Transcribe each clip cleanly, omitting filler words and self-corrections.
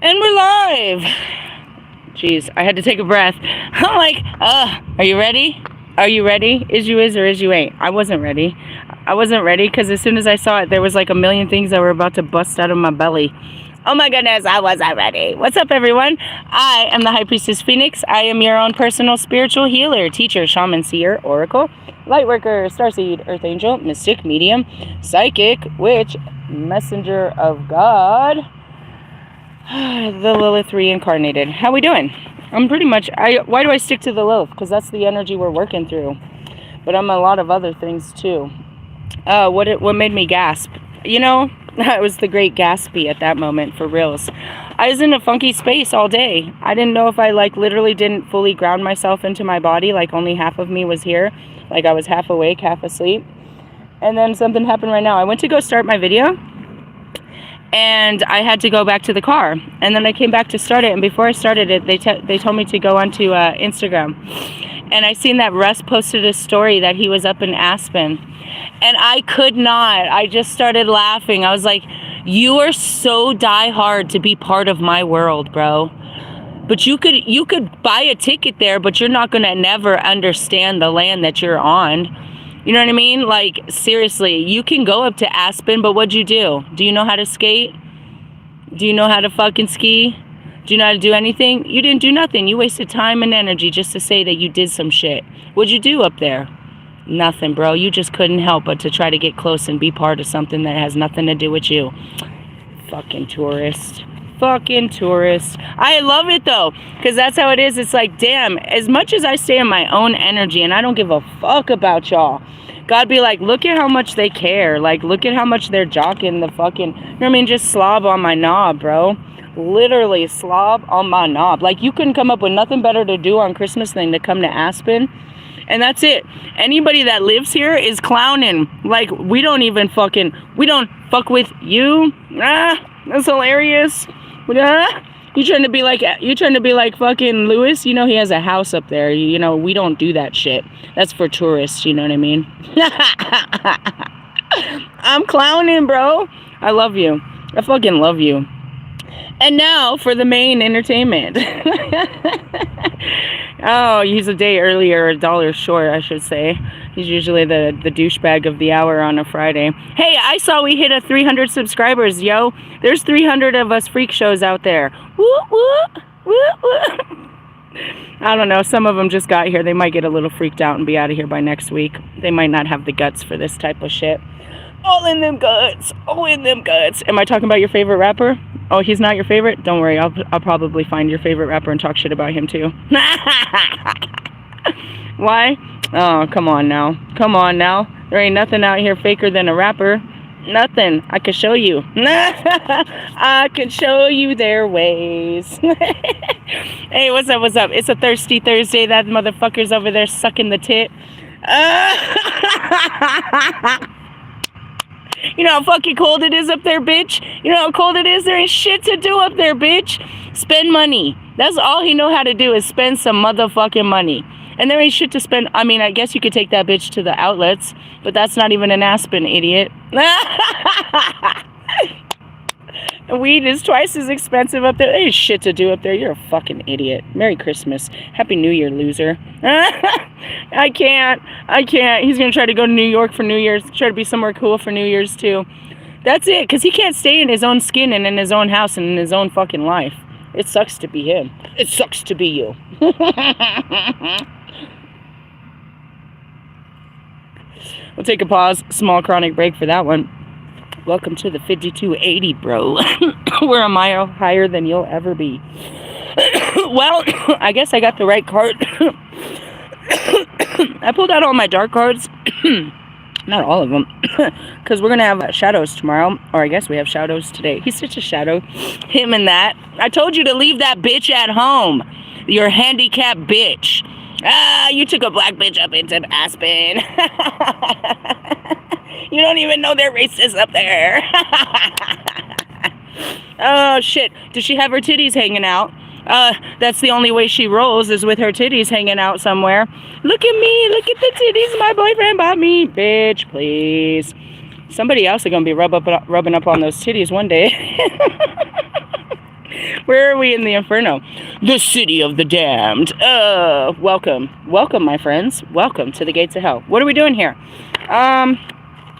And we're live. Jeez, I had to take a breath. I'm like, are you ready? Are you ready? Is you is or is you ain't? I wasn't ready. I wasn't ready because as soon as I saw it, there was like a million things that were about to bust out of my belly. Oh my goodness, I wasn't ready. What's up, everyone? I am the High Priestess Phoenix. I am your own personal spiritual healer, teacher, shaman, seer, oracle, lightworker, starseed, earth angel, mystic, medium, psychic, witch, messenger of God, the Lilith reincarnated. How we doing? I'm pretty much, why do I stick to the Lilith? Because that's the energy we're working through. But I'm a lot of other things too. What made me gasp? You know, I was the great Gatsby at that moment, for reals. I was in a funky space all day. I didn't know if I literally didn't fully ground myself into my body, like only half of me was here. Like I was half awake, half asleep. And then something happened right now. I went to go start my video, and I had to go back to the car. And then I came back to start it, and before I started it, they told me to go onto Instagram. And I seen that Russ posted a story that he was up in Aspen. And I could not. I just started laughing. I was like, you are so die-hard to be part of my world, bro. But you could buy a ticket there, but you're not going to never understand the land that you're on. You know what I mean? Like, seriously, you can go up to Aspen, but what'd you do? Do you know how to skate? Do you know how to fucking ski? Do you know how to do anything? You didn't do nothing. You wasted time and energy just to say that you did some shit. What'd you do up there? Nothing, bro. You just couldn't help but to try to get close and be part of something that has nothing to do with you. Fucking tourist. Fucking tourist. I love it though, because that's how it is. It's like, damn, as much as I stay in my own energy and I don't give a fuck about y'all, God be like, look at how much they care. Like, look at how much they're jocking the fucking, you know what I mean? Just slob on my knob, bro. Literally slob on my knob. Like, you couldn't come up with nothing better to do on Christmas than to come to Aspen. And that's it. Anybody that lives here is clowning. Like, we don't fuck with you. That's hilarious. You trying to be like fucking Lewis? You know he has a house up there. You know, we don't do that shit. That's for tourists, you know what I mean? I'm clowning, bro. I love you. I fucking love you. And now for the main entertainment. Oh, he's a day early or $1 short, I should say. He's usually the douchebag of the hour on a Friday. Hey, I saw we hit 300 subscribers, yo. There's 300 of us freak shows out there. Woo, woo, woo, woo. I don't know. Some of them just got here. They might get a little freaked out and be out of here by next week. They might not have the guts for this type of shit. All in them guts. All in them guts. Am I talking about your favorite rapper? Oh, he's not your favorite? Don't worry. I'll probably find your favorite rapper and talk shit about him too. Why? Oh, come on now. Come on now. There ain't nothing out here faker than a rapper. Nothing. I can show you. I can show you their ways. Hey, what's up? What's up? It's a thirsty Thursday. That motherfucker's over there sucking the tit. You know how fucking cold it is up there, bitch? You know how cold it is? There ain't shit to do up there, bitch. Spend money. That's all he know how to do is spend some motherfucking money. And there ain't shit to spend. I mean, I guess you could take that bitch to the outlets, but that's not even an Aspen, idiot. Weed is twice as expensive up there. There ain't shit to do up there. You're a fucking idiot. Merry Christmas. Happy New Year, loser. I can't. He's going to try to go to New York for New Year's. Try to be somewhere cool for New Year's, too. That's it, because he can't stay in his own skin and in his own house and in his own fucking life. It sucks to be him. It sucks to be you. We'll take a pause. Small chronic break for that one. Welcome to the 5280, bro. We're a mile higher than you'll ever be. Well, I guess I got the right card. I pulled out all my dark cards. Not all of them. Because we're going to have shadows tomorrow. Or I guess we have shadows today. He's such a shadow. Him and that. I told you to leave that bitch at home. You're a handicapped bitch. You took a black bitch up into Aspen. You don't even know they're racist up there. Oh, shit. Does she have her titties hanging out? That's the only way she rolls is with her titties hanging out somewhere. Look at me. Look at the titties my boyfriend bought me. Bitch, please. Somebody else is going to be rubbing up on those titties one day. Where are we in the Inferno? The city of the damned. Welcome. Welcome, my friends. Welcome to the gates of hell. What are we doing here?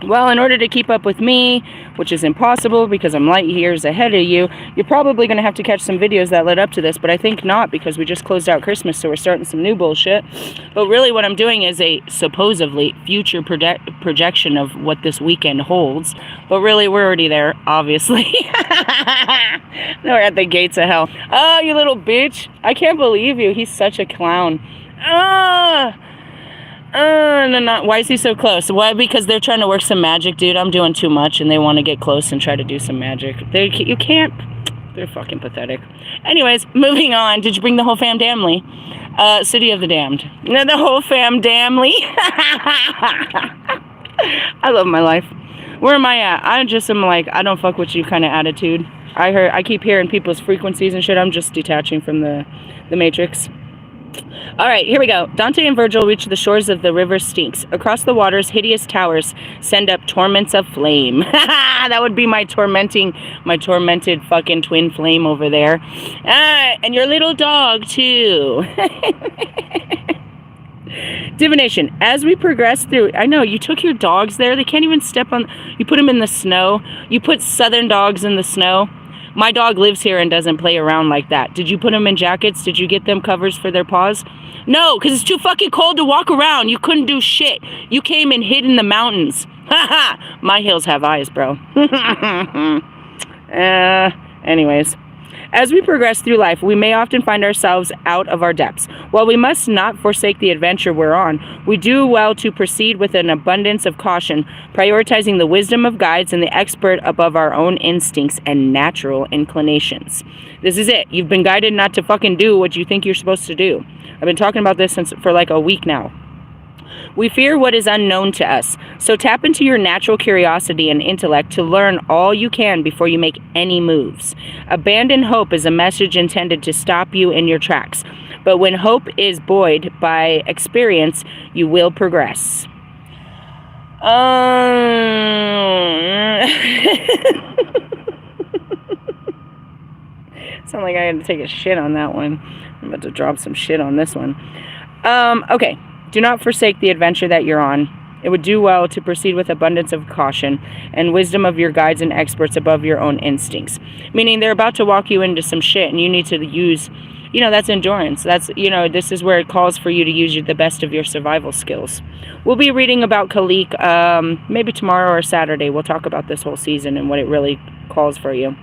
Well, in order to keep up with me, which is impossible because I'm light years ahead of you, you're probably going to have to catch some videos that led up to this, but I think not because we just closed out Christmas, so we're starting some new bullshit. But really what I'm doing is a supposedly future projection of what this weekend holds. But really, we're already there, obviously. We're at the gates of hell. Oh, you little bitch. I can't believe you. He's such a clown. No. Why is he so close? Why? Because they're trying to work some magic, dude. I'm doing too much, and they want to get close and try to do some magic. You can't. They're fucking pathetic. Anyways, moving on. Did you bring the whole fam damnly? City of the damned. No, the whole fam damnly. I love my life. Where am I at? I just am like, I don't fuck with you kind of attitude. I keep hearing people's frequencies and shit. I'm just detaching from the Matrix. All right, here we go. Dante and Virgil reach the shores of the river Styx. Across the waters, hideous towers send up torments of flame. That would be my tormented fucking twin flame over there. And your little dog, too. Divination. As we progress through... I know, you took your dogs there. They can't even step on... You put them in the snow. You put southern dogs in the snow. My dog lives here and doesn't play around like that. Did you put them in jackets? Did you get them covers for their paws? No, because it's too fucking cold to walk around. You couldn't do shit. You came and hid in the mountains. Ha! My hills have eyes, bro. Anyways. As we progress through life, we may often find ourselves out of our depths. While we must not forsake the adventure we're on, we do well to proceed with an abundance of caution, prioritizing the wisdom of guides and the expert above our own instincts and natural inclinations. This is it. You've been guided not to fucking do what you think you're supposed to do. I've been talking about this for like a week now. We fear what is unknown to us, so tap into your natural curiosity and intellect to learn all you can before you make any moves. Abandon hope is a message intended to stop you in your tracks, but when hope is buoyed by experience, you will progress. Sound like I had to take a shit on that one. I'm about to drop some shit on this one. Okay. Do not forsake the adventure that you're on. It would do well to proceed with abundance of caution and wisdom of your guides and experts above your own instincts. Meaning they're about to walk you into some shit and you need to use, that's endurance. That's, this is where it calls for you to use the best of your survival skills. We'll be reading about Khalik maybe tomorrow or Saturday. We'll talk about this whole season and what it really calls for you.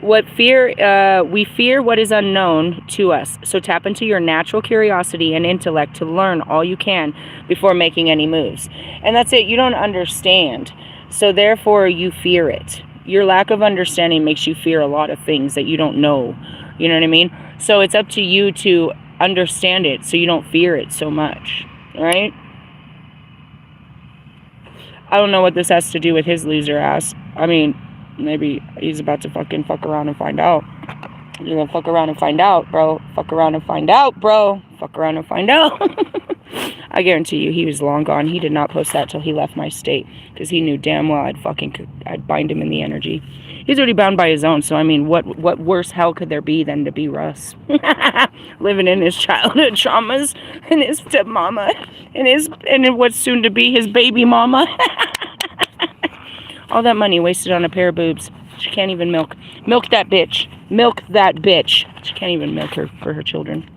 We fear what is unknown to us, so tap into your natural curiosity and intellect to learn all you can before making any moves. And that's it. You don't understand, so therefore you fear it. Your lack of understanding makes you fear a lot of things that you don't know. You know what I mean? So it's up to you to understand it so you don't fear it so much, right? I don't know what this has to do with his loser ass. I mean... maybe he's about to fucking fuck around and find out. You're gonna fuck around and find out, bro. Fuck around and find out, bro. Fuck around and find out. I guarantee you, he was long gone. He did not post that till he left my state, because he knew damn well I'd bind him in the energy. He's already bound by his own. So I mean, what worse hell could there be than to be Russ, living in his childhood traumas and his stepmama and what's soon to be his baby mama. All that money wasted on a pair of boobs. She can't even milk. Milk that bitch. Milk that bitch. She can't even milk her for her children.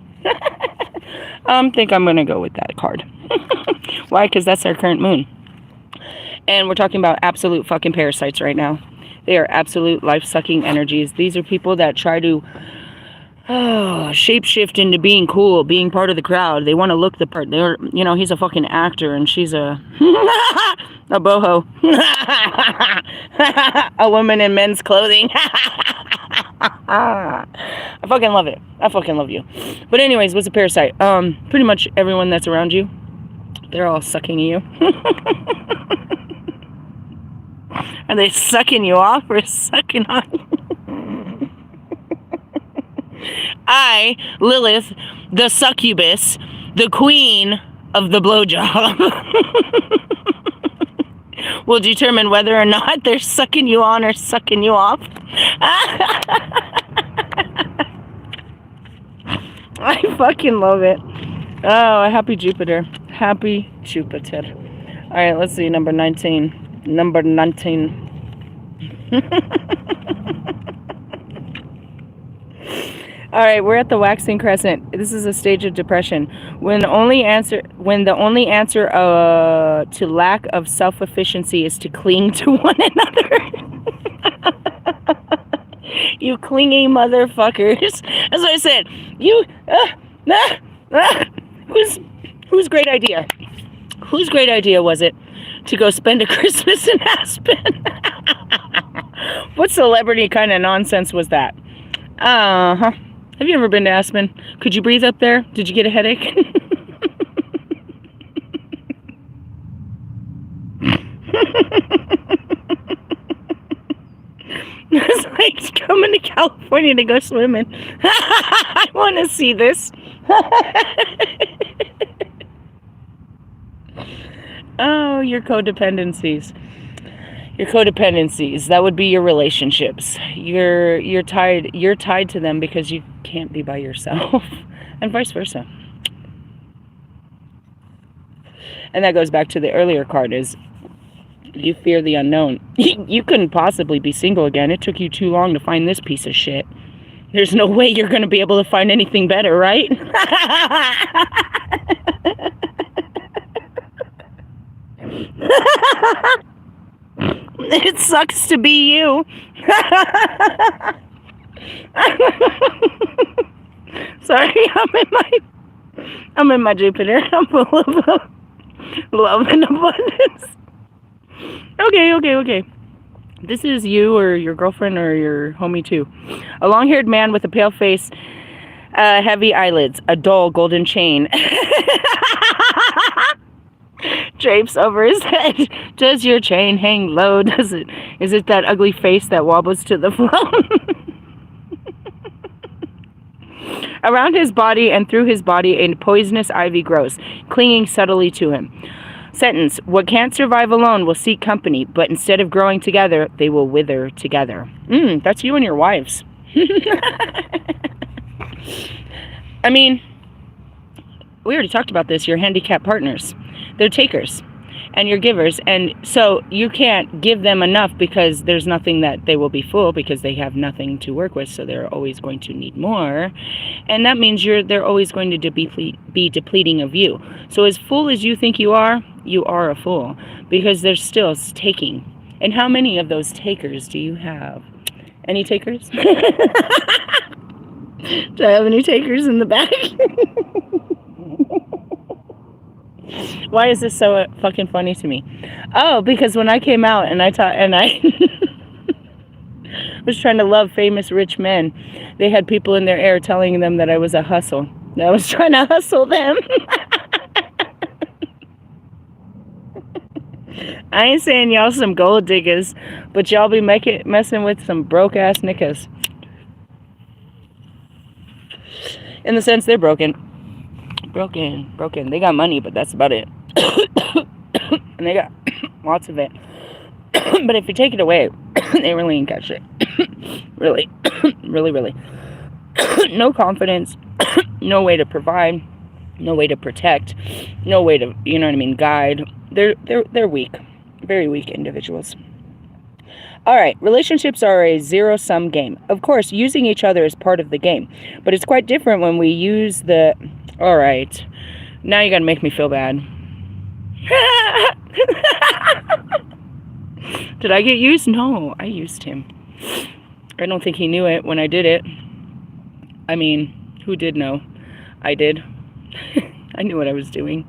I think I'm going to go with that card. Why? Because that's our current moon. And we're talking about absolute fucking parasites right now. They are absolute life-sucking energies. These are people that try to shapeshift into being cool, being part of the crowd. They want to look the part. They're, he's a fucking actor and she's a boho. A woman in men's clothing. I fucking love it. I fucking love you. But anyways, what's a parasite? Pretty much everyone that's around you, they're all sucking you. Are they sucking you off or sucking on you? I, Lilith, the succubus, the queen of the blowjob, will determine whether or not they're sucking you on or sucking you off. I fucking love it. Oh, happy Jupiter. Happy Jupiter. All right, let's see. Number 19. Number 19. All right, we're at the waxing crescent. This is a stage of depression when the only answer to lack of self-efficiency is to cling to one another. You clingy motherfuckers. That's what I said. You whose great idea? Whose great idea was it to go spend a Christmas in Aspen? What celebrity kind of nonsense was that? Uh-huh. Have you ever been to Aspen? Could you breathe up there? Did you get a headache? It's like coming to California to go swimming. I want to see this. Oh, your codependencies. Your codependencies. That would be your relationships. You're tied to them because you can't be by yourself, and vice versa. And that goes back to the earlier card, is you fear the unknown. You couldn't possibly be single again. It took you too long to find this piece of shit. There's no way you're going to be able to find anything better, right? It sucks to be you. Sorry, I'm in my Jupiter. I'm full of love and abundance. Okay. This is you or your girlfriend or your homie too. A long-haired man with a pale face, heavy eyelids, a dull golden chain drapes over his head. Does your chain hang low? Is it that ugly face that wobbles to the flow? Around his body and through his body, a poisonous ivy grows, clinging subtly to him. Sentence: what can't survive alone will seek company, but instead of growing together, they will wither together. That's you and your wives. I mean, we already talked about this. You're handicapped partners. They're takers, and you're givers. And so you can't give them enough because there's nothing that they will be full, because they have nothing to work with. So they're always going to need more. And that means they're always going to be depleting of you. So as full as you think you are a fool, because they're still taking. And how many of those takers do you have? Any takers? Do I have any takers in the back? Why is this so fucking funny to me? Oh, because when I came out and I was trying to love famous rich men, they had people in their ear telling them that I was a hustle. That I was trying to hustle them. I ain't saying y'all some gold diggers, but y'all be messing with some broke ass niggas. In the sense they're broken. They got money, but that's about it. And they got lots of it. But if you take it away, they really ain't got shit. Really. Really. No confidence, no way to provide, no way to protect, no way to, you know what I mean, guide. They're weak. Very weak individuals. All right, relationships are a zero-sum game. Of course, using each other is part of the game, but it's quite different when we use the... All right, now you gotta make me feel bad. Did I get used? No, I used him. I don't think he knew it when I did it. I mean, who did know? I did. I knew what I was doing.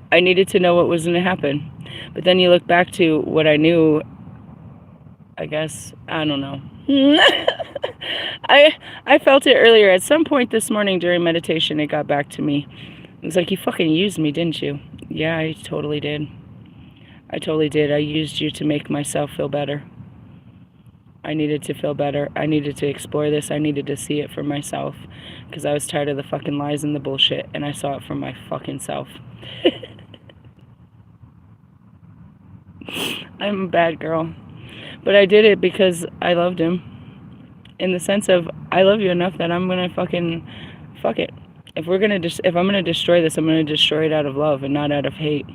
I needed to know what was going to happen. But then you look back to what I knew, I guess, I don't know. I felt it earlier. At some point this morning during meditation, it got back to me. It was like, you fucking used me, didn't you? Yeah, I totally did. I used you to make myself feel better. I needed to feel better. I needed to explore this. I needed to see it for myself. Because I was tired of the fucking lies and the bullshit. And I saw it for my fucking self. I'm a bad girl. But I did it because I loved him. In the sense of, I love you enough that I'm gonna fucking fuck it. If I'm gonna destroy this, I'm gonna destroy it out of love and not out of hate.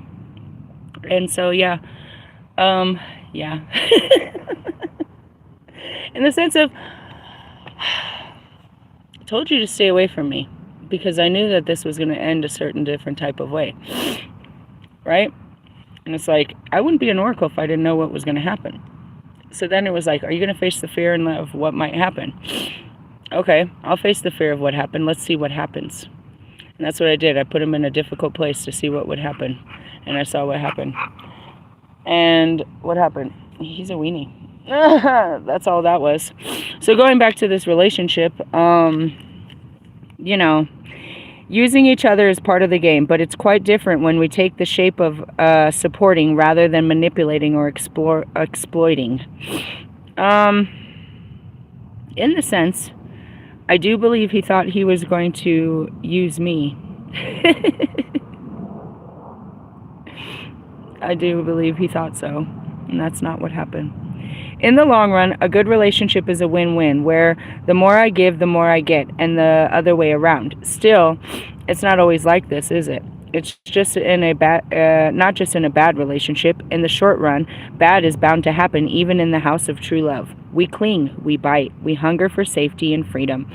And so yeah, yeah. In the sense of, I told you to stay away from me because I knew that this was gonna end a certain different type of way, right? And it's like, I wouldn't be an oracle if I didn't know what was gonna happen. So then it was like, are you gonna face the fear of what might happen? Okay, I'll face the fear of what happened. Let's see what happens. And that's what I did. I put him in a difficult place to see what would happen. And I saw what happened. And what happened? He's a weenie. That's all that was. So going back to this relationship, you know, using each other is part of the game, but it's quite different when we take the shape of supporting rather than manipulating or exploiting. In the sense, I do believe he thought he was going to use me. I do believe he thought so, and that's not what happened. In the long run, a good relationship is a win-win, where the more I give, the more I get, and the other way around. Still, it's not always like this, is it? It's just in a bad, not just in a bad relationship. In the short run, bad is bound to happen, even in the house of true love. We cling, we bite, we hunger for safety and freedom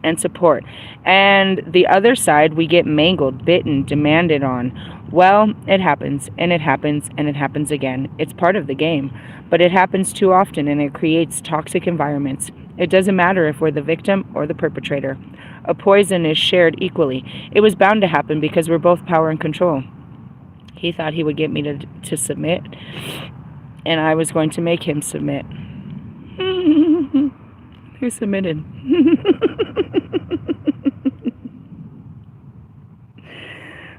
and support. And the other side, we get mangled, bitten, demanded on. Well, it happens, and it happens, and it happens again. It's part of the game, but it happens too often, and it creates toxic environments. It doesn't matter if we're the victim or the perpetrator. A poison is shared equally. It was bound to happen because we're both power and control. He thought he would get me to submit, and I was going to make him submit. Who submitted?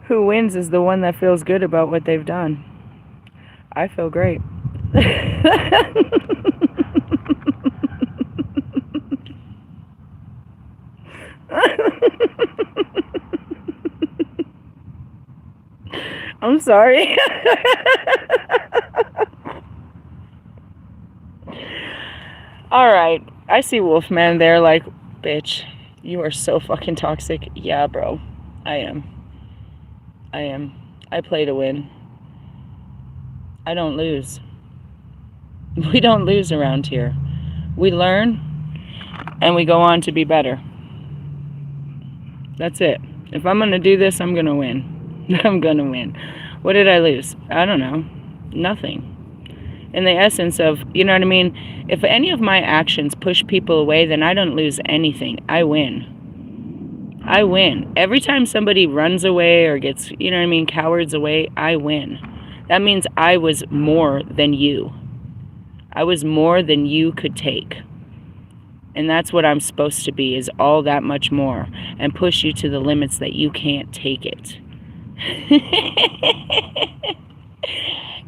Who wins is the one that feels good about what they've done. I feel great. I'm sorry. Alright, I see Wolfman there like, bitch, you are so fucking toxic. Yeah, bro, I am. I play to win. I don't lose. We don't lose around here. We learn, and we go on to be better. That's it. If I'm going to do this, I'm going to win. I'm going to win. What did I lose? I don't know. Nothing. In the essence of, you know what I mean? If any of my actions push people away, then I don't lose anything. I win. I win. Every time somebody runs away or gets, you know what I mean, cowards away, I win. That means I was more than you. I was more than you could take. And that's what I'm supposed to be, is all that much more. And push you to the limits that you can't take it.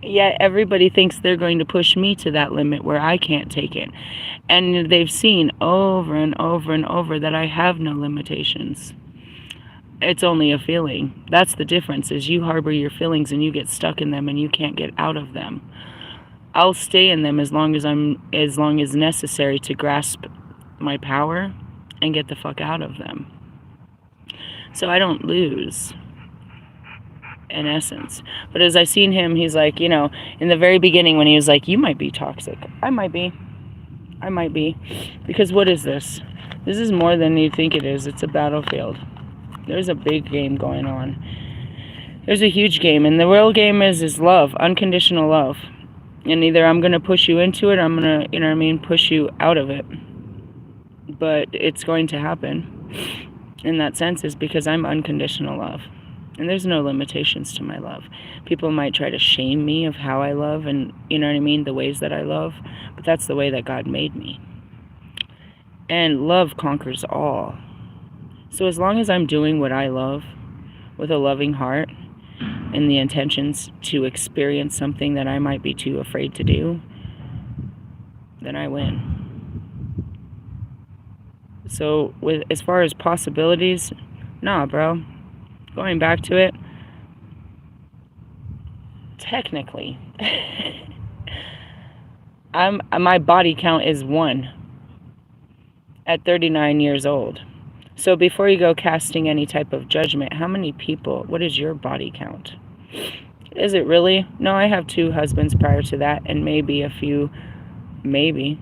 Yet everybody thinks they're going to push me to that limit where I can't take it. And they've seen over and over and over that I have no limitations. It's only a feeling. That's the difference, is you harbor your feelings and you get stuck in them and you can't get out of them. I'll stay in them as long as necessary to grasp my power and get the fuck out of them. So I don't lose, in essence. But as I seen him, he's like, you know, in the very beginning when he was like, you might be toxic. I might be. Because what is this? This is more than you think it is. It's a battlefield. There's a big game going on. There's a huge game. And the real game is love. Unconditional love. And either I'm going to push you into it or I'm going to, you know what I mean, push you out of it. But it's going to happen. In that sense, is because I'm unconditional love. And there's no limitations to my love. People might try to shame me of how I love and, you know what I mean, the ways that I love. But that's the way that God made me. And love conquers all. So as long as I'm doing what I love with a loving heart and the intentions to experience something that I might be too afraid to do, then I win. So as far as possibilities, nah, bro. Going back to it, technically, my body count is 1 at 39 years old. So before you go casting any type of judgment, how many people, what is your body count? Is it really? No, I have 2 husbands prior to that, and maybe a few, maybe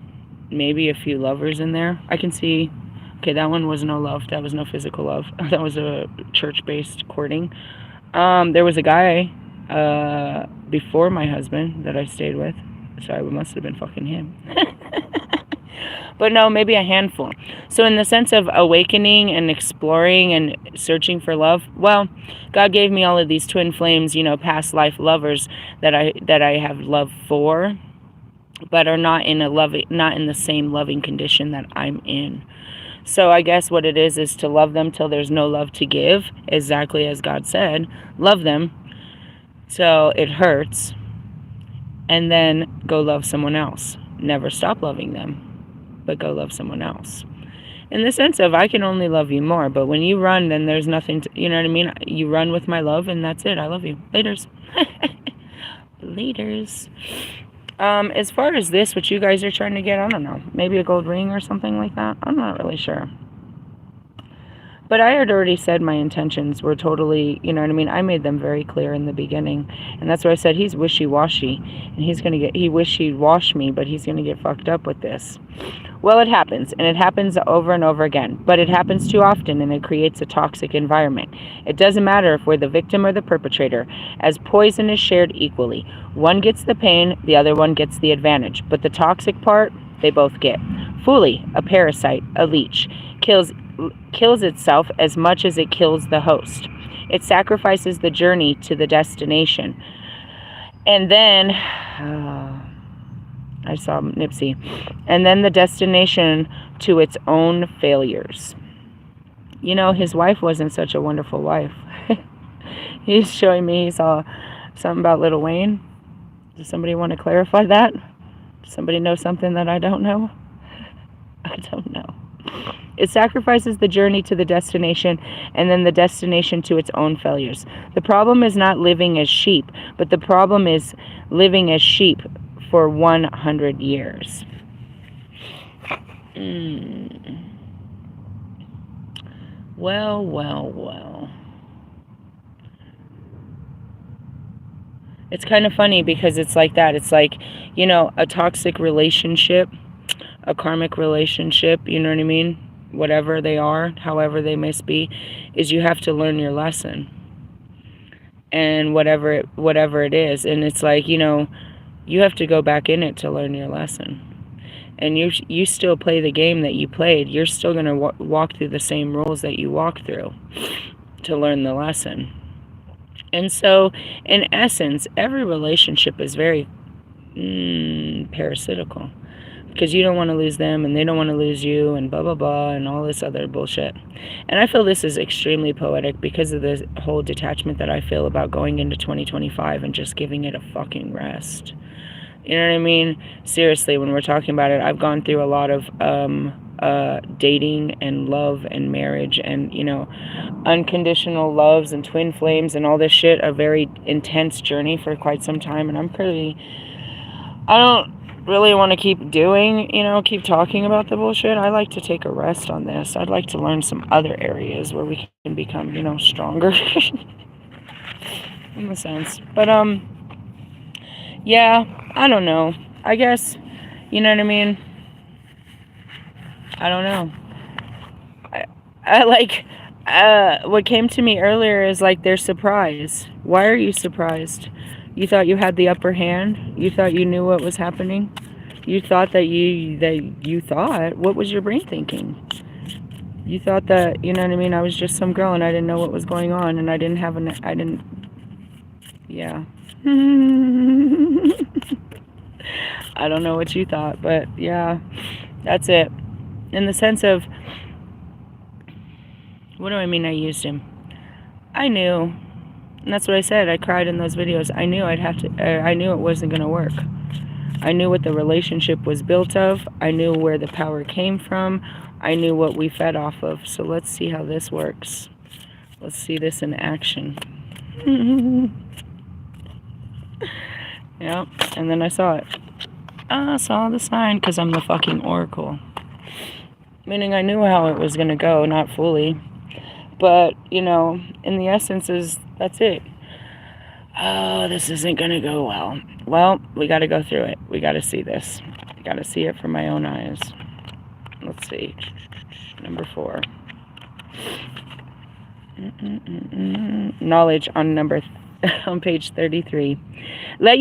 a few lovers in there. I can see, okay, that one was no love. That was no physical love. That was a church-based courting. There was a guy before my husband that I stayed with, so I must have been fucking him. But no, maybe a handful. So in the sense of awakening and exploring and searching for love, well, God gave me all of these twin flames, past life lovers that I have love for, but are not in the same loving condition that I'm in. So I guess what it is to love them till there's no love to give, exactly as God said. Love them so it hurts, and then go love someone else. Never stop loving them, but go love someone else. In the sense of, I can only love you more, but when you run, then there's nothing to, you know what I mean? You run with my love, and that's it. I love you. Laters. Laters. As far as this, what you guys are trying to get, I don't know. Maybe a gold ring or something like that. I'm not really sure. But I had already said my intentions were totally, you know what I mean? I made them very clear in the beginning. And that's why I said he's wishy-washy. And he wishy-washed me, but he's going to get fucked up with this. Well, it happens. And it happens over and over again. But it happens too often, and it creates a toxic environment. It doesn't matter if we're the victim or the perpetrator, as poison is shared equally. One gets the pain, the other one gets the advantage. But the toxic part, they both get. Fully, a parasite, a leech, kills itself as much as it kills the host. It sacrifices the journey to the destination. And then, I saw Nipsey. And then the destination to its own failures. His wife wasn't such a wonderful wife. He's showing me he saw something about Lil Wayne. Does somebody want to clarify that? Does somebody know something that I don't know? I don't know. It sacrifices the journey to the destination, and then the destination to its own failures. The problem is not living as sheep, but the problem is living as sheep for 100 years. Well. It's kind of funny because it's like that. It's like, a toxic relationship, a karmic relationship, you know what I mean? Whatever they are, however they must be, is you have to learn your lesson. And whatever it is. And it's like, you have to go back in it to learn your lesson. And you still play the game that you played. You're still going to walk through the same rules that you walked through to learn the lesson. And so, in essence, every relationship is very parasitical. Because you don't want to lose them, and they don't want to lose you, and blah, blah, blah, and all this other bullshit. And I feel this is extremely poetic because of the whole detachment that I feel about going into 2025 and just giving it a fucking rest. You know what I mean? Seriously, when we're talking about it, I've gone through a lot of dating and love and marriage and, unconditional loves and twin flames and all this shit, a very intense journey for quite some time. And I don't really want to keep keep talking about the bullshit. I like to take a rest on this. I'd like to learn some other areas where we can become, stronger in a sense. But, yeah, I don't know. I guess, you know what I mean? I don't know. What came to me earlier is like their surprise. Why are you surprised? You thought you had the upper hand? You thought you knew what was happening? You thought that you thought? What was your brain thinking? You thought that, you know what I mean, I was just some girl and I didn't know what was going on and yeah. I don't know what you thought, but yeah, that's it. In the sense of, what do I mean I used him? I knew. And that's what I said. I cried in those videos. I knew I knew it wasn't going to work. I knew what the relationship was built of. I knew where the power came from. I knew what we fed off of. So let's see how this works. Let's see this in action. Yeah, and then I saw it. I saw the sign because I'm the fucking oracle. Meaning I knew how it was going to go, not fully. But, you know, in the essence is, that's it. Oh, this isn't going to go well. Well, we got to go through it. We got to see this. I got to see it from my own eyes. Let's see. Number 4. Knowledge on on page 33. Let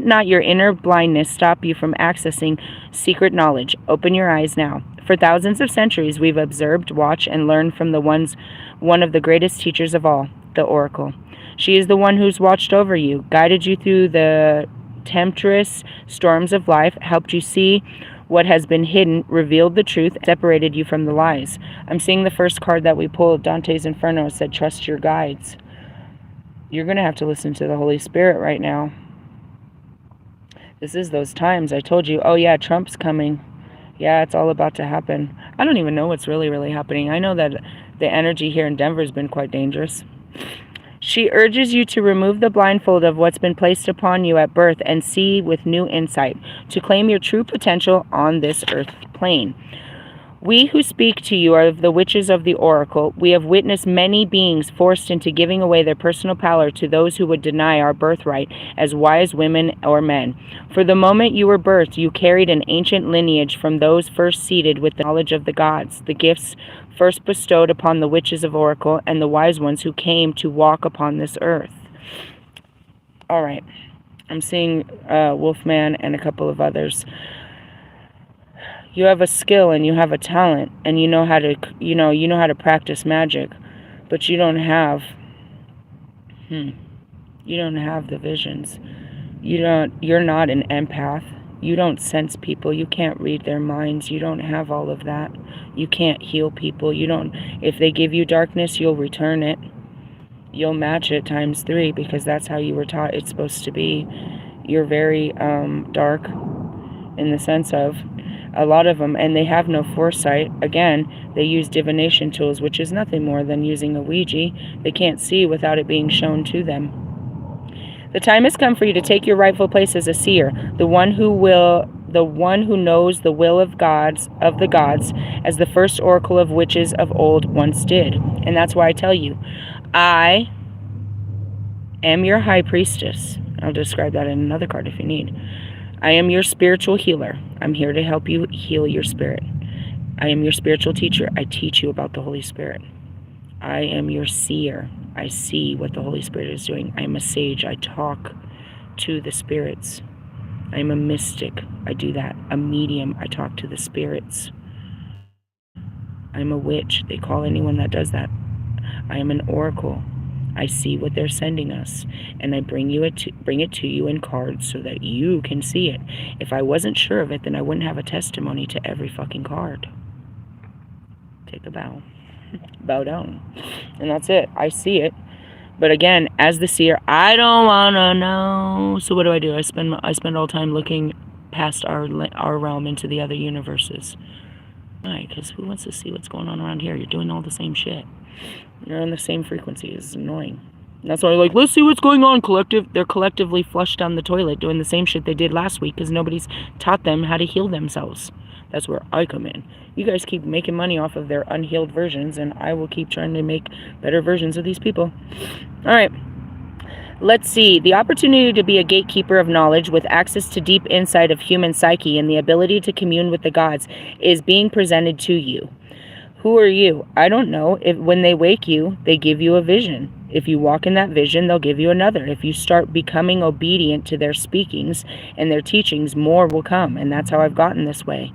not your inner blindness stop you from accessing secret knowledge. Open your eyes now. For thousands of centuries, we've observed, watched, and learned from one of the greatest teachers of all, the Oracle. She is the one who's watched over you, guided you through the tempestuous storms of life, helped you see what has been hidden, revealed the truth, separated you from the lies. I'm seeing the first card that we pulled, Dante's Inferno, said, trust your guides. You're going to have to listen to the Holy Spirit right now. This is those times. I told you, oh yeah, Trump's coming. Yeah, it's all about to happen. I don't even know what's really happening. I know that the energy here in Denver has been quite dangerous. She urges you to remove the blindfold of what's been placed upon you at birth and see with new insight, to claim your true potential on this earth plane. We who speak to you are the witches of the Oracle. We have witnessed many beings forced into giving away their personal power to those who would deny our birthright as wise women or men. For the moment you were birthed, you carried an ancient lineage from those first seated with the knowledge of the gods, the gifts first bestowed upon the witches of Oracle and the wise ones who came to walk upon this earth. All right. I'm seeing Wolfman and a couple of others. You have a skill and you have a talent and you know how to practice magic, but you don't have the visions. You're not an empath. You don't sense people. You can't read their minds. You don't have all of that. You can't heal people. If they give you darkness, you'll return it. You'll match it times 3 because that's how you were taught it's supposed to be. You're very dark in the sense of a lot of them, and they have no foresight. Again, they use divination tools, which is nothing more than using a Ouija. They can't see without it being shown to them. The time has come for you to take your rightful place as a seer, the one who knows the will of the gods, as the first oracle of witches of old once did. And that's why I tell you, I am your high priestess. I'll describe that in another card if you need. I am your spiritual healer. I'm here to help you heal your spirit. I am your spiritual teacher. I teach you about the Holy Spirit. I am your seer. I see what the Holy Spirit is doing. I am a sage. I talk to the spirits. I am a mystic. I do that. A medium. I talk to the spirits. I'm a witch. They call anyone that does that. I am an oracle. I see what they're sending us, and I bring it to you in cards so that you can see it. If I wasn't sure of it, then I wouldn't have a testimony to every fucking card. Take a bow. Bow down. And that's it. I see it. But again, as the seer, I don't want to know. So what do? I spend all time looking past our realm into the other universes. Why? Because who wants to see what's going on around here? You're doing all the same shit. You're on the same frequency. It's annoying. And that's why I'm like, let's see what's going on, collective. They're collectively flushed down the toilet doing the same shit they did last week because nobody's taught them how to heal themselves. That's where I come in. You guys keep making money off of their unhealed versions, and I will keep trying to make better versions of these people. All right. Let's see. The opportunity to be a gatekeeper of knowledge with access to deep insight of human psyche and the ability to commune with the gods is being presented to you. Who are you? I don't know. When they wake you, they give you a vision. If you walk in that vision, they'll give you another. If you start becoming obedient to their speakings and their teachings, more will come. And that's how I've gotten this way.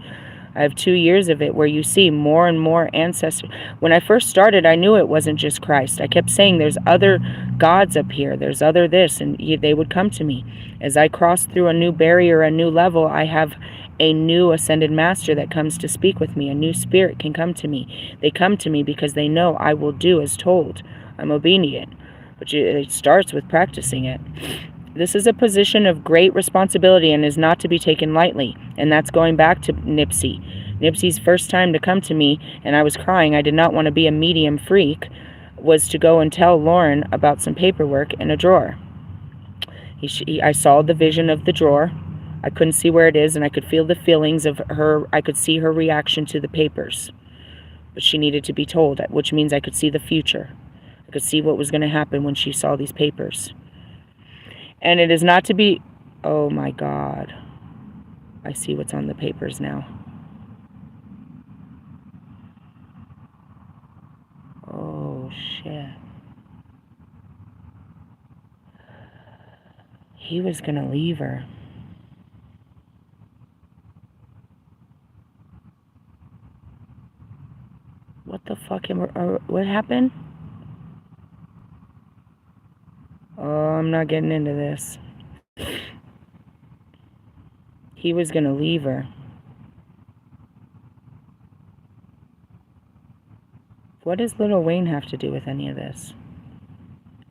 I have 2 years of it where you see more and more ancestors. When I first started, I knew it wasn't just Christ. I kept saying there's other gods up here. There's other this. And they would come to me. As I cross through a new barrier, a new level, I have a new ascended master that comes to speak with me. A new spirit can come to me. They come to me because they know I will do as told. I'm obedient. But it starts with practicing it. This is a position of great responsibility and is not to be taken lightly. And that's going back to Nipsey. Nipsey's first time to come to me, and I was crying. I did not want to be a medium freak, was to go and tell Lauren about some paperwork in a drawer. I saw the vision of the drawer. I couldn't see where it is, and I could feel the feelings of her. I could see her reaction to the papers. But she needed to be told, which means I could see the future. I could see what was going to happen when she saw these papers. And it is not to be... Oh my God. I see what's on the papers now. Oh, shit. He was going to leave her. What the fuck? What happened? Oh, I'm not getting into this. He was going to leave her. What does Lil Wayne have to do with any of this?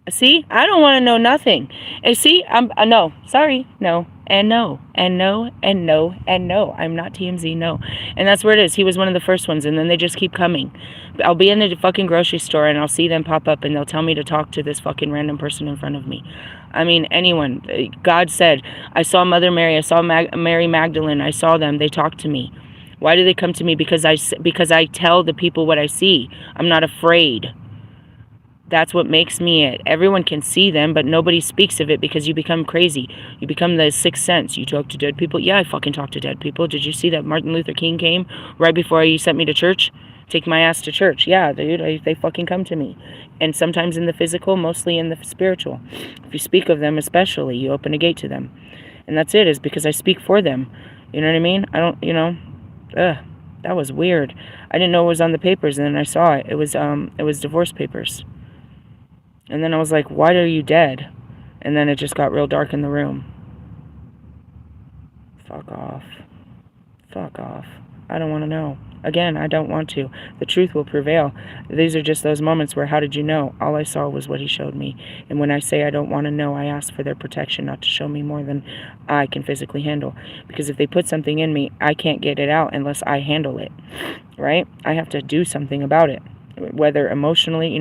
See, I don't want to know nothing. And see, I'm no, sorry, no, and no, and no, and no, and no. I'm not TMZ, no. And that's where it is. He was one of the first ones, and then they just keep coming. I'll be in the fucking grocery store, and I'll see them pop up, and they'll tell me to talk to this fucking random person in front of me. I mean, anyone. God said, I saw Mother Mary, I saw Mary Magdalene, I saw them, they talked to me. Why do they come to me? Because I tell the people what I see. I'm not afraid. That's what makes me it. Everyone can see them, but nobody speaks of it because you become crazy. You become the sixth sense. You talk to dead people. Yeah, I fucking talk to dead people. Did you see that Martin Luther King came right before you sent me to church? Take my ass to church. Yeah, dude, they fucking come to me. And sometimes in the physical, mostly in the spiritual. If you speak of them especially, you open a gate to them. And that's it, is because I speak for them. You know what I mean? I don't, that was weird. I didn't know it was on the papers, and then I saw it. It was divorce papers. And then I was like, why are you dead? And then it just got real dark in the room. Fuck off. Fuck off. I don't want to know. Again, I don't want to. The truth will prevail. These are just those moments where, how did you know? All I saw was what he showed me. And when I say I don't want to know, I ask for their protection, not to show me more than I can physically handle. Because if they put something in me, I can't get it out unless I handle it. Right? I have to do something about it. Whether emotionally,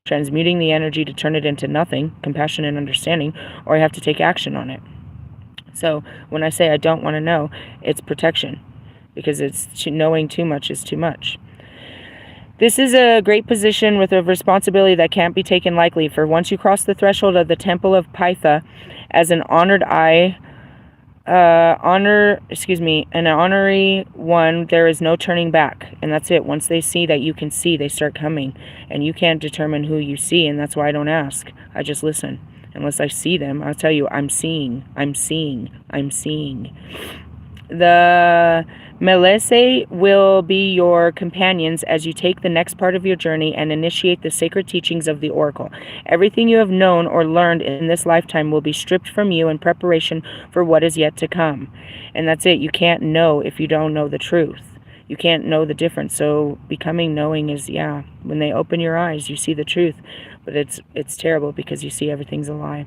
transmuting the energy to turn it into nothing, compassion and understanding, or I have to take action on it. So when I say I don't want to know, it's protection, because knowing too much is too much. This is a great position with a responsibility that can't be taken lightly, for once you cross the threshold of the Temple of Pytha as an honored an honorary one, there is no turning back. And that's it. Once they see that you can see, they start coming. And you can't determine who you see, and that's why I don't ask. I just listen. Unless I see them, I'll tell you, I'm seeing. The Melese will be your companions as you take the next part of your journey and initiate the sacred teachings of the Oracle. Everything you have known or learned in this lifetime will be stripped from you in preparation for what is yet to come. And that's it. You can't know if you don't know the truth. You can't know the difference. So becoming knowing is, when they open your eyes, you see the truth. But it's terrible because you see everything's a lie.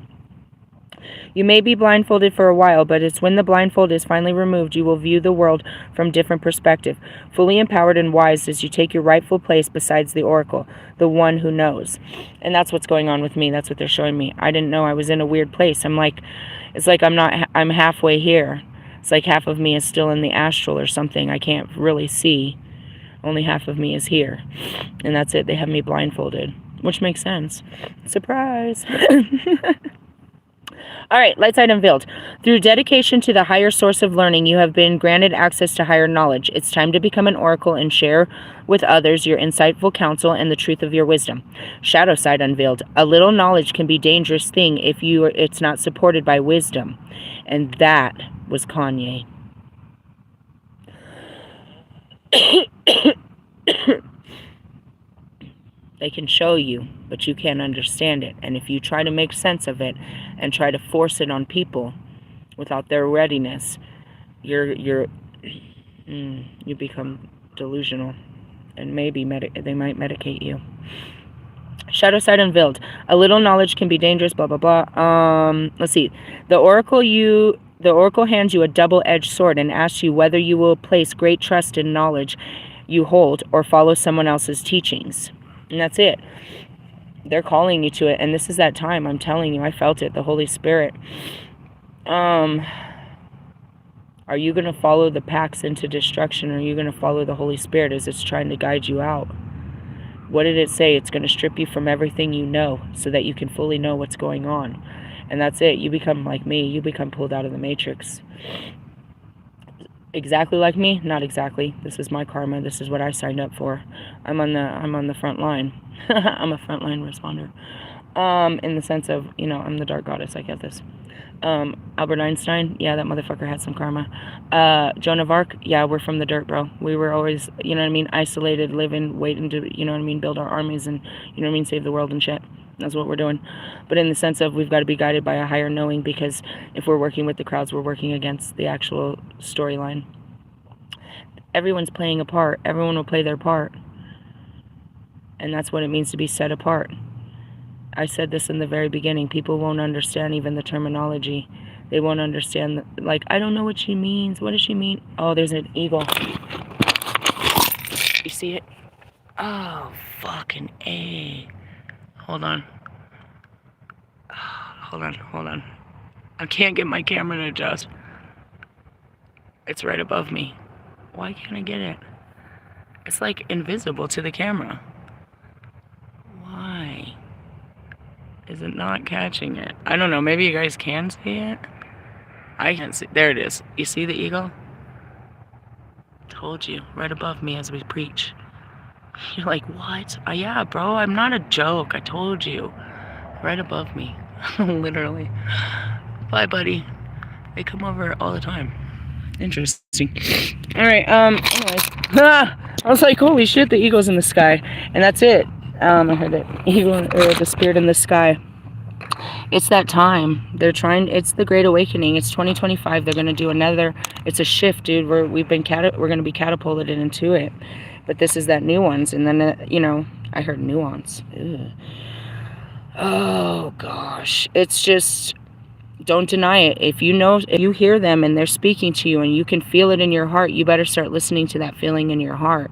You may be blindfolded for a while, but it's when the blindfold is finally removed you will view the world from different perspective, fully empowered and wise as you take your rightful place besides the Oracle, the one who knows. And that's what's going on with me. That's what they're showing me. I didn't know I was in a weird place. It's like I'm halfway here. It's like half of me is still in the astral or something. I can't really see. Only half of me is here. And that's it. They have me blindfolded, which makes sense. Surprise. All right, light side unveiled. Through dedication to the higher source of learning, you have been granted access to higher knowledge. It's time to become an oracle and share with others your insightful counsel and the truth of your wisdom. Shadow side unveiled. A little knowledge can be a dangerous thing if it's not supported by wisdom. And that was Kanye. They can show you, but you can't understand it. And if you try to make sense of it and try to force it on people without their readiness, you become delusional, and maybe they might medicate you. Shadow side unveiled. A little knowledge can be dangerous. Blah blah blah. Let's see. The oracle hands you a double-edged sword and asks you whether you will place great trust in knowledge you hold or follow someone else's teachings. And that's it. They're calling you to it. And this is that time. I'm telling you, I felt it. The Holy Spirit. Are you going to follow the packs into destruction, or are you going to follow the Holy Spirit as it's trying to guide you out? What did it say? It's going to strip you from everything you know so that you can fully know what's going on. And that's it. You become like me. You become pulled out of the matrix. Exactly like me? Not exactly. This is my karma. This is what I signed up for. I'm on the front line. I'm a frontline responder. In the sense of, you know, I'm the dark goddess. I get this. Albert Einstein, yeah, that motherfucker had some karma. Joan of Arc, yeah, we're from the dirt, bro. We were always, you know what I mean, isolated, living, waiting to, you know what I mean, build our armies and, you know what I mean, save the world and shit. That's what we're doing. But in the sense of, we've got to be guided by a higher knowing, because if we're working with the crowds, we're working against the actual storyline. Everyone's playing a part. Everyone will play their part. And that's what it means to be set apart. I said this in the very beginning. People won't understand even the terminology. They won't understand, like, I don't know what she means. What does she mean? Oh, there's an eagle. You see it? Oh, fucking A. Hold on. Hold on. I can't get my camera to adjust. It's right above me. Why can't I get it? It's like invisible to the camera. Why is it not catching it? I don't know. Maybe you guys can see it. I can't see. There it is. You see the eagle? Told you. Right above me as we preach. You're like, what? Yeah, bro. I'm not a joke. I told you. Right above me. Literally. Bye, buddy. They come over all the time. Interesting. Alright, anyways. I was like, holy shit, the eagle's in the sky. And that's it. I heard it. Eagle, or the spirit in the sky. It's that time. They're trying, it's the Great Awakening. It's 2025. They're going to do another, it's a shift, dude. We're going to be catapulted into it. But this is that nuance. And then, you know, I heard nuance. Ew. Oh, gosh. It's just, don't deny it. If you hear them and they're speaking to you and you can feel it in your heart, you better start listening to that feeling in your heart.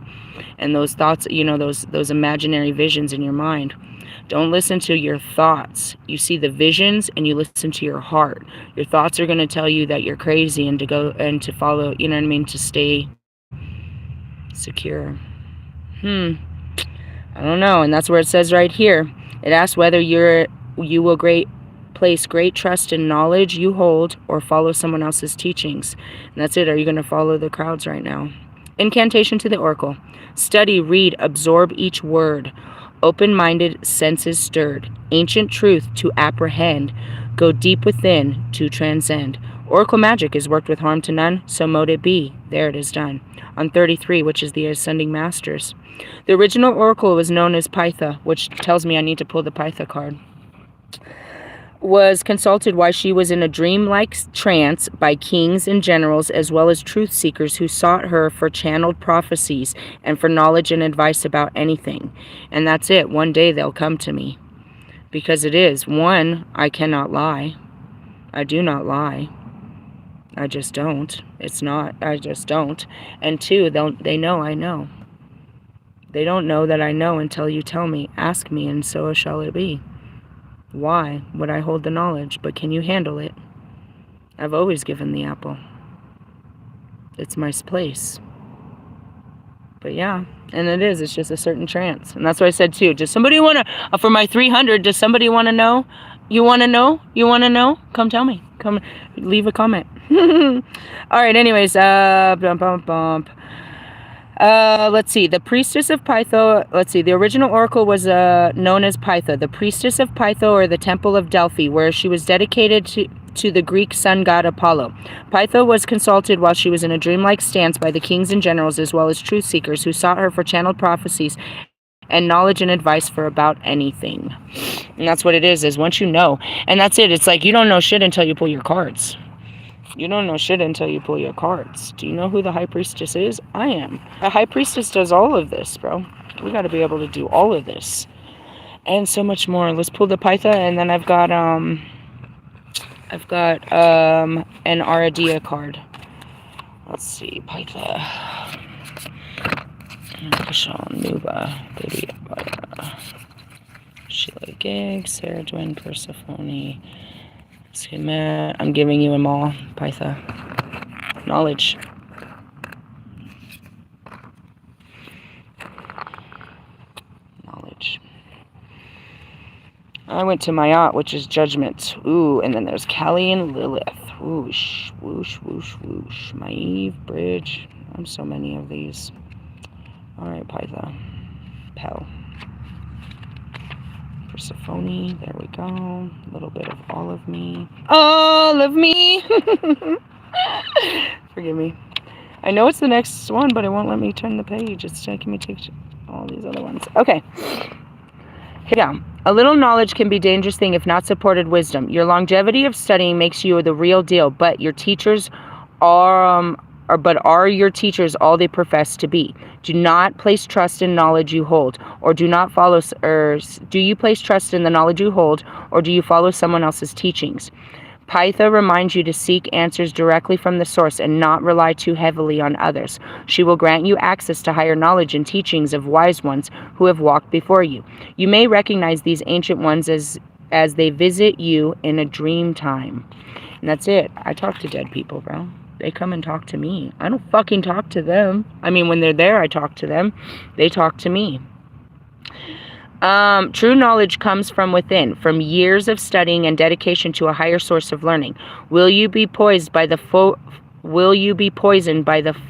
And those thoughts, you know, those imaginary visions in your mind. Don't listen to your thoughts. You see the visions and you listen to your heart. Your thoughts are going to tell you that you're crazy and to go and to follow, you know what I mean, to stay secure. I don't know. And that's where it says right here. It asks whether you will place great trust in knowledge you hold or follow someone else's teachings. And that's it. Are you going to follow the crowds right now? Incantation to the oracle. Study, read, absorb each word. Open-minded senses stirred. Ancient truth to apprehend. Go deep within to transcend. Oracle magic is worked with harm to none, so mote it be. There it is done. On 33, which is the Ascending Masters. The original oracle was known as Pytha, which tells me I need to pull the Pytha card. Was consulted while she was in a dream-like trance by kings and generals, as well as truth seekers who sought her for channeled prophecies and for knowledge and advice about anything. And that's it. One day they'll come to me. Because it is. One, I cannot lie. I do not lie. I just don't. It's not. I just don't. And two, they know I know. They don't know that I know until you tell me. Ask me, and so shall it be. Why would I hold the knowledge? But can you handle it? I've always given the apple. It's my place. But yeah, and it is. It's just a certain trance. And that's what I said too. Does somebody want to, for my 300, does somebody want to know? You want to know? You want to know? Come tell me. Come leave a comment. All right, anyways, let's see. The Priestess of Pytho. Let's see. The original oracle was known as Pytha, the Priestess of Pytho, or the Temple of Delphi, where she was dedicated to the Greek sun god Apollo. Pytho was consulted while she was in a dreamlike stance by the kings and generals, as well as truth seekers who sought her for channeled prophecies and knowledge and advice for about anything. And that's what it is once you know. And that's it. It's like you don't know shit until you pull your cards. You don't know shit until you pull your cards. Do you know who the High Priestess is? I am. The High Priestess does all of this, bro. We got to be able to do all of this. And so much more. Let's pull the Pytha, and then I've got an Aradia card. Let's see. Pytha. Nuba. Baby. Sheila Gig. Sarah Dwayne. Persephone. I'm giving you them all, Pytha. Knowledge. Knowledge. I went to Mayat, which is judgment. Ooh, and then there's Kali and Lilith. Whoosh, whoosh, whoosh, whoosh. Maeve, bridge. I'm so many of these. Alright, Python. Pel. Persephone. There we go. A little bit of all of me. All of me! Forgive me. I know it's the next one, but it won't let me turn the page. It's making me take all these other ones. Okay. Yeah. A little knowledge can be a dangerous thing if not supported wisdom. Your longevity of studying makes you the real deal, but your teachers are your teachers all they profess to be? Do not place trust in knowledge you hold, or do not follow, or do you place trust in the knowledge you hold, or do you follow someone else's teachings? Pytha reminds you to seek answers directly from the source and not rely too heavily on others. She will grant you access to higher knowledge and teachings of wise ones who have walked before you. You may recognize these ancient ones as they visit you in a dream time. And that's it. I talk to dead people, bro. They come and talk to me. I don't fucking talk to them. I mean, when they're there, I talk to them. They talk to me. True knowledge comes from within, from years of studying and dedication to a higher source of learning. Will you be poisoned by the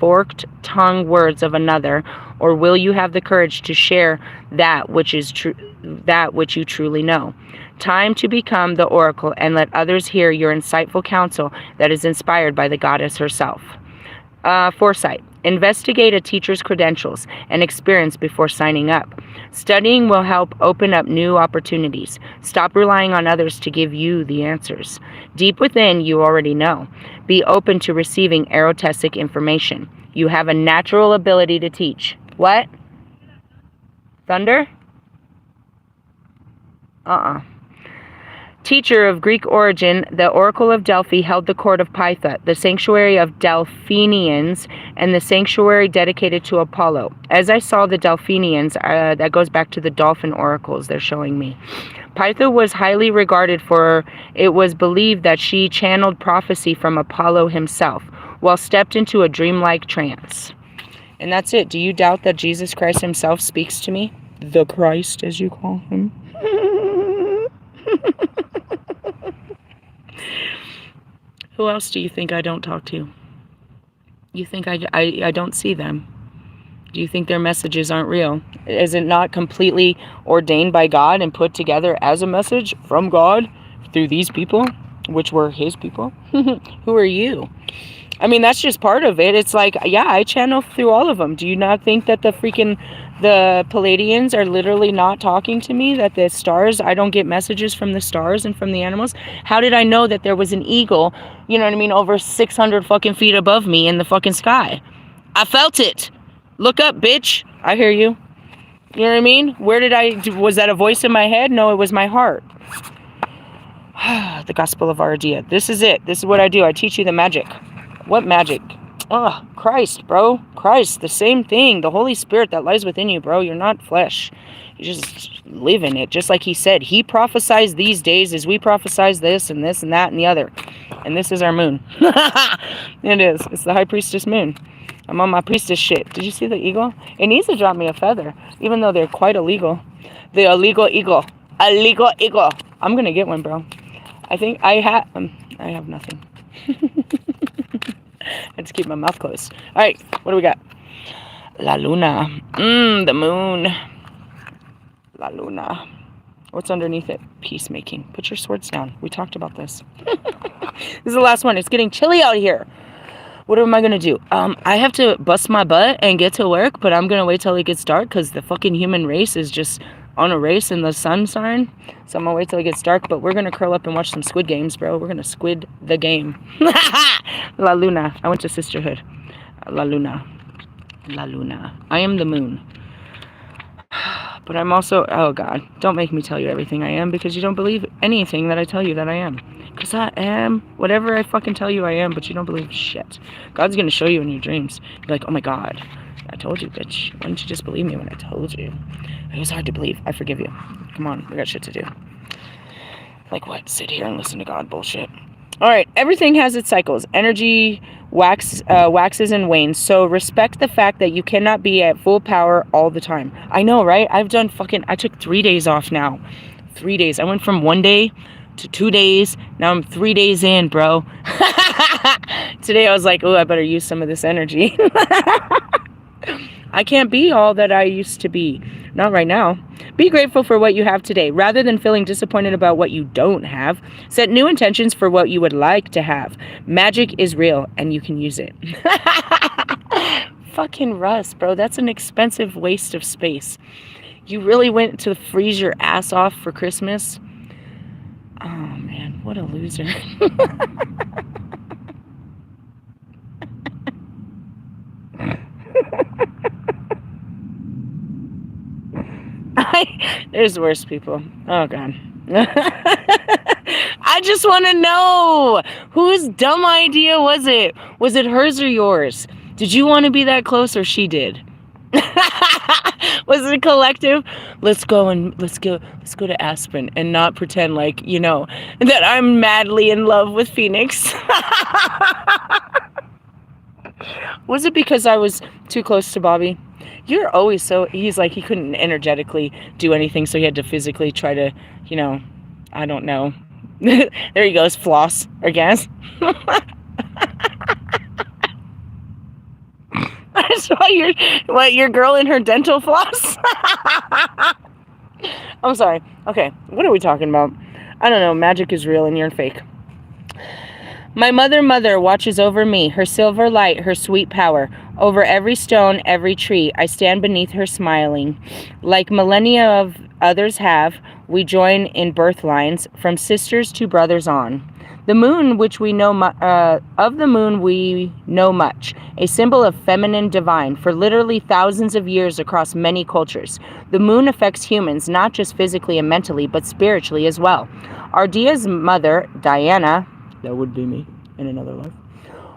forked tongue words of another, or will you have the courage to share that which is true, that which you truly know? Time to become the oracle and let others hear your insightful counsel that is inspired by the goddess herself. Foresight. Investigate a teacher's credentials and experience before signing up. Studying will help open up new opportunities. Stop relying on others to give you the answers. Deep within, you already know. Be open to receiving erotic information. You have a natural ability to teach. What? Thunder? Teacher of Greek origin, the Oracle of Delphi held the court of Pytha, the sanctuary of Delphinians, and the sanctuary dedicated to Apollo. As I saw the Delphinians, that goes back to the dolphin oracles they're showing me. Pytha was highly regarded, for it was believed that she channeled prophecy from Apollo himself, while stepped into a dreamlike trance. And that's it. Do you doubt that Jesus Christ himself speaks to me? The Christ, as you call him. Who else do you think I don't talk to? You think I don't see them? Do you think their messages aren't real? Is it not completely ordained by God and put together as a message from God through these people, which were his people? Who are you? I mean, that's just part of it. It's like, yeah, I channel through all of them. Do you not think that the Palladians are literally not talking to me? That the stars, I don't get messages from the stars and from the animals? How did I know that there was an eagle, you know what I mean, over 600 fucking feet above me in the fucking sky? I felt it. Look up, bitch. I hear you. You know what I mean? Was that a voice in my head? No, it was my heart. The Gospel of Ardea. This is it. This is what I do. I teach you the magic. What magic? Oh, Christ, bro. Christ, the same thing. The Holy Spirit that lies within you, bro. You're not flesh. You just live in it. Just like he said. He prophesies these days as we prophesize this and this and that and the other. And this is our moon. It is. It's the High Priestess moon. I'm on my priestess shit. Did you see the eagle? It needs to drop me a feather. Even though they're quite illegal. The illegal eagle. Illegal eagle. I'm going to get one, bro. I think I have nothing. I just keep my mouth closed. All right, what do we got? La Luna. The moon. La Luna. What's underneath it? Peacemaking. Put your swords down. We talked about this. This is the last one. It's getting chilly out here. What am I going to do? I have to bust my butt and get to work, but I'm going to wait till it gets dark because the fucking human race is just on a race in the sun sign. So I'm going to wait till it gets dark, but we're going to curl up and watch some Squid Games, bro. We're going to squid the game. La Luna. I went to Sisterhood. La Luna. La Luna. I am the moon. But I'm also, oh God, don't make me tell you everything I am, because you don't believe anything that I tell you that I am. Because I am whatever I fucking tell you I am, but you don't believe shit. God's going to show you in your dreams. You're like, oh my God, I told you, bitch. Why didn't you just believe me when I told you? It was hard to believe. I forgive you. Come on, we got shit to do. Like what? Sit here and listen to God bullshit. All right, everything has its cycles. Energy waxes and wanes. So respect the fact that you cannot be at full power all the time. I know, right? I took 3 days off now. 3 days. I went from 1 day to 2 days. Now I'm 3 days in, bro. Today I was like, oh, I better use some of this energy. I can't be all that I used to be. Not right now. Be grateful for what you have today. Rather than feeling disappointed about what you don't have, set new intentions for what you would like to have. Magic is real, and you can use it. Fucking Russ, bro. That's an expensive waste of space. You really went to freeze your ass off for Christmas? Oh, man. What a loser. There's worse people. Oh, God. I just want to know, whose dumb idea was it? Was it hers or yours? Did you want to be that close, or she did? Was it a collective? Let's go to Aspen and not pretend like, that I'm madly in love with Phoenix. Was it because I was too close to Bobby? You're always he's like, he couldn't energetically do anything, so he had to physically try to, I don't know. There he goes, floss, I guess. I saw your girl in her dental floss. I'm sorry. Okay, what are we talking about? I don't know. Magic is real and you're fake. My mother watches over me, her silver light, her sweet power. Over every stone, every tree, I stand beneath her smiling. Like millennia of others have, we join in birth lines, from sisters to brothers on. The moon, which we know, of the moon we know much, a symbol of feminine divine for literally thousands of years across many cultures. The moon affects humans, not just physically and mentally, but spiritually as well. Ardia's mother, Diana, that would be me in another life,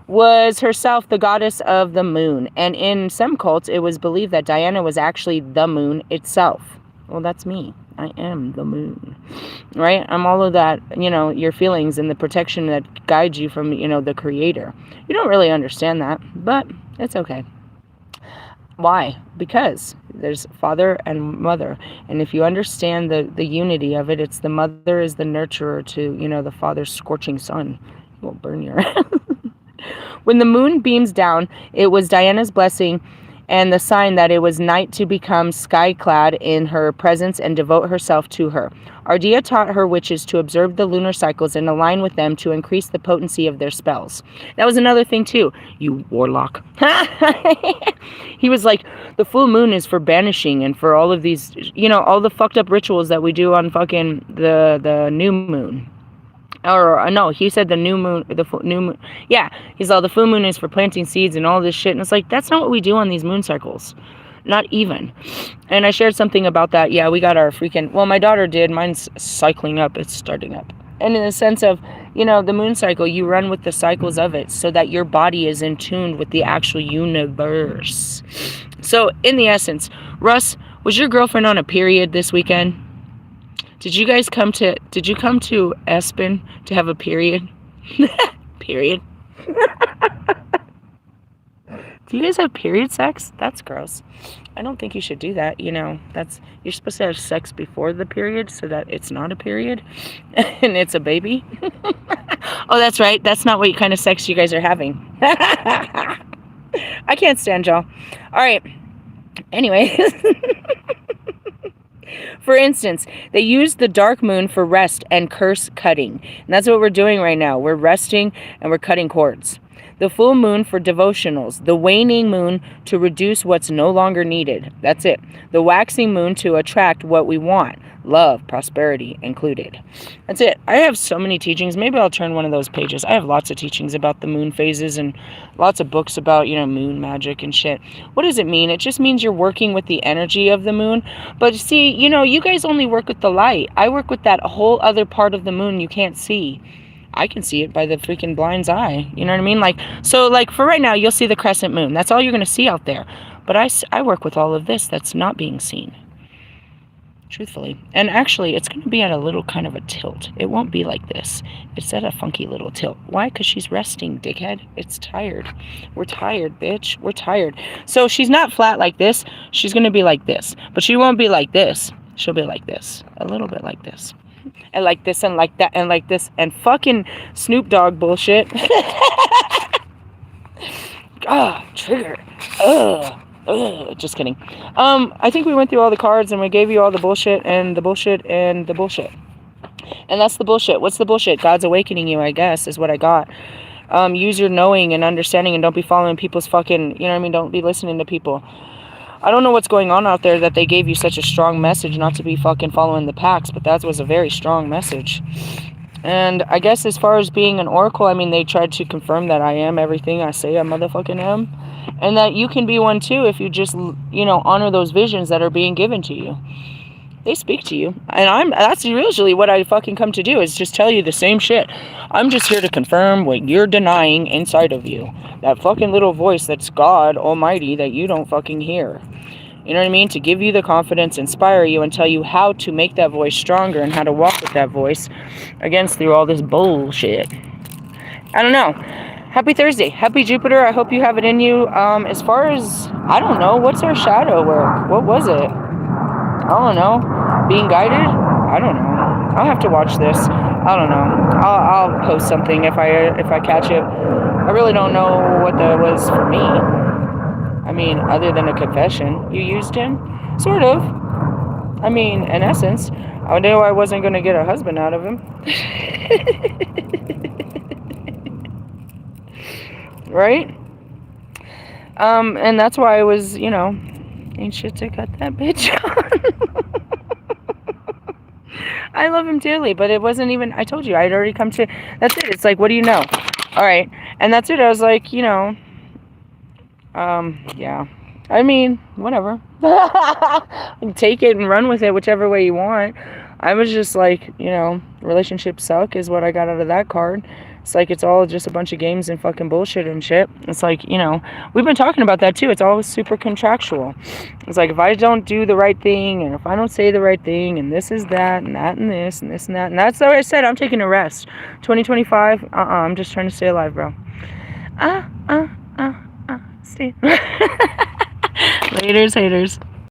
was herself the goddess of the moon. And in some cults, it was believed that Diana was actually the moon itself. Well, that's me. I am the moon, right? I'm all of that, your feelings and the protection that guides you from, the creator. You don't really understand that, but it's okay. Why? Because there's father and mother. And if you understand the unity of it, it's the mother is the nurturer to, the father's scorching sun. It won't burn your ass. When the moon beams down, it was Diana's blessing and the sign that it was night to become sky-clad in her presence and devote herself to her. Ardia taught her witches to observe the lunar cycles and align with them to increase the potency of their spells. That was another thing too, you warlock. He was like, the full moon is for banishing and for all of these, all the fucked up rituals that we do on fucking the new moon. Or no, he said the new moon, new moon. Yeah, he's all, the full moon is for planting seeds and all this shit. And it's like, that's not what we do on these moon cycles. Not even. And I shared something about that. Yeah, we got our freaking, well, my daughter did. Mine's cycling up. It's starting up. And in the sense of, the moon cycle, you run with the cycles of it so that your body is in tune with the actual universe. So in the essence, Russ, was your girlfriend on a period this weekend? Did you come to Aspen to have a period? Period. Do you guys have period sex? That's gross. I don't think you should do that. You're supposed to have sex before the period so that it's not a period and it's a baby. Oh, that's right. That's not what kind of sex you guys are having. I can't stand y'all. All right. Anyway. For instance, they use the dark moon for rest and curse cutting. And that's what we're doing right now. We're resting and we're cutting cords. The full moon for devotionals. The waning moon to reduce what's no longer needed. That's it. The waxing moon to attract what we want. Love, prosperity included. That's it. I have so many teachings. Maybe I'll turn one of those pages. I have lots of teachings about the moon phases and lots of books about, moon magic and shit. What does it mean? It just means you're working with the energy of the moon. But see, you guys only work with the light. I work with that whole other part of the moon you can't see. I can see it by the freaking blind's eye. You know what I mean? So for right now, you'll see the crescent moon. That's all you're going to see out there. But I work with all of this that's not being seen. truthfully. And actually, it's going to be at a little kind of a tilt. It won't be like this. It's at a funky little tilt. Why? Because she's resting, dickhead. It's tired. We're tired, bitch. We're tired. So she's not flat like this. She's going to be like this. But she won't be like this. She'll be like this. A little bit like this. And like this and like that and like this. And fucking Snoop Dogg bullshit. Ah, trigger. Ugh. Ugh, just kidding. I think we went through all the cards and we gave you all the bullshit and the bullshit and the bullshit. And that's the bullshit. What's the bullshit? God's awakening you, I guess, is what I got. Use your knowing and understanding and don't be following people's fucking, you know what I mean? Don't be listening to people. I don't know what's going on out there that they gave you such a strong message not to be fucking following the packs, but that was a very strong message. And I guess as far as being an oracle, I mean, they tried to confirm that I am everything I say I motherfucking am. And that you can be one too if you just, you know, honor those visions that are being given to you. They speak to you. And that's usually what I fucking come to do, is just tell you the same shit. I'm just here to confirm what you're denying inside of you. That fucking little voice that's God Almighty that you don't fucking hear. You know what I mean? To give you the confidence, inspire you, and tell you how to make that voice stronger and how to walk with that voice against through all this bullshit. I don't know. Happy Thursday. Happy Jupiter. I hope you have it in you. As far as, I don't know, what's our shadow work? What was it? I don't know. Being guided? I don't know. I'll have to watch this. I don't know. I'll post something if I catch it. I really don't know what that was for me. I mean, other than a confession. You used him? Sort of. I mean, in essence. I knew I wasn't going to get a husband out of him. Right? And that's why I was, you know, ain't shit to cut that bitch on. I love him dearly, but it wasn't even, I told you, I'd already come to, that's it. It's like, what do you know? All right. And that's it. I was like, you know, yeah. I mean, whatever. Take it and run with it whichever way you want. I was just like, you know, relationships suck is what I got out of that card. It's like it's all just a bunch of games and fucking bullshit and shit. It's like, you know, we've been talking about that too. It's all super contractual. It's like if I don't do the right thing and if I don't say the right thing and this is that and that and this and this and that. And that's what I said. I'm taking a rest. 2025, I'm just trying to stay alive, bro. Stay. Laters, haters.